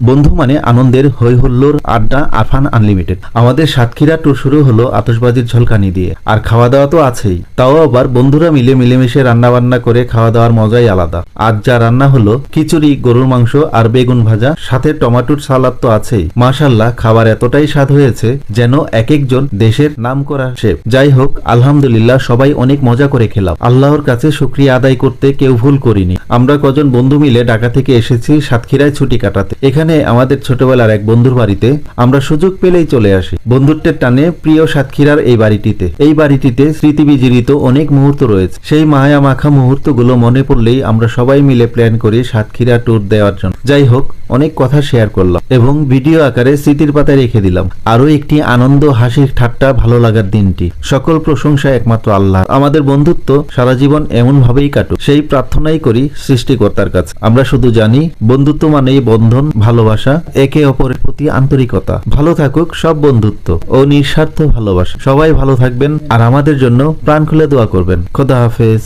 বন্ধু মানে আনন্দের হৈ হুল্লোড় আড্ডা আরফান আনলিমিটেড। আমাদের সাতক্ষীরা ট্যুর শুরু হলো আতশবাজির ঝলকানি দিয়ে, আর খাওয়া দাওয়া তো আছেই। তাও আবার বন্ধুরা মিলে মিলেমিশে রান্না বান্না করে খাওয়া দাওয়ার মজাই আলাদা। আজ যা রান্না হলো খিচুড়ি, গরুর মাংস আর বেগুন ভাজা, সাথে টমেটোর সালাদ তো আছেই। মাশাআল্লাহ, খাবার এতটাই স্বাদ হয়েছে যেন এক একজন দেশের নামকরা শেফ। যাই হোক, আলহামদুলিল্লাহ সবাই অনেক মজা করে খেলাম। আল্লাহর কাছে শুকরিয়া আদায় করতে কেউ ভুল করিনি। আমরা কজন বন্ধু মিলে ঢাকা থেকে এসেছি সাতক্ষীরায় ছুটি কাটাতে। এখানে আমাদের ছোটবেলার এক বন্ধুর বাড়িতে আমরা সুযোগ পেলেই চলে আসি। বন্ধুত্বের টানে প্রিয় সাতক্ষীরার এই বাড়িটিতে স্মৃতি বিজড়িত অনেক মুহূর্ত রয়েছে। সেই মায়া মাখা মুহূর্তগুলো মনে পড়লেই আমরা সবাই মিলে প্ল্যান করি সাতক্ষীরা ট্যুর দেওয়ার জন্য। যাই হোক, অনেক কথা শেয়ার করলাম এবং ভিডিও আকারে স্মৃতির পাতায় রেখে দিলাম। আরো একটি আনন্দ, হাসির ঠাট্টা, ভালো লাগার দিনটি। সকল প্রশংসা একমাত্র আল্লাহ। আমাদের বন্ধুত্ব সারা জীবন এমন ভাবেই কাটুক, সেই প্রার্থনাই করি সৃষ্টিকর্তার কাছে। আমরা শুধু জানি বন্ধুত্ব মানেই বন্ধন, ভালোবাসা, একে অপরের প্রতি আন্তরিকতা। ভালো থাকুক সব বন্ধুত্ব ও নিঃস্বার্থ ভালোবাসা। সবাই ভালো থাকবেন আর আমাদের জন্য প্রাণ খুলে দোয়া করবেন। খোদা হাফেজ।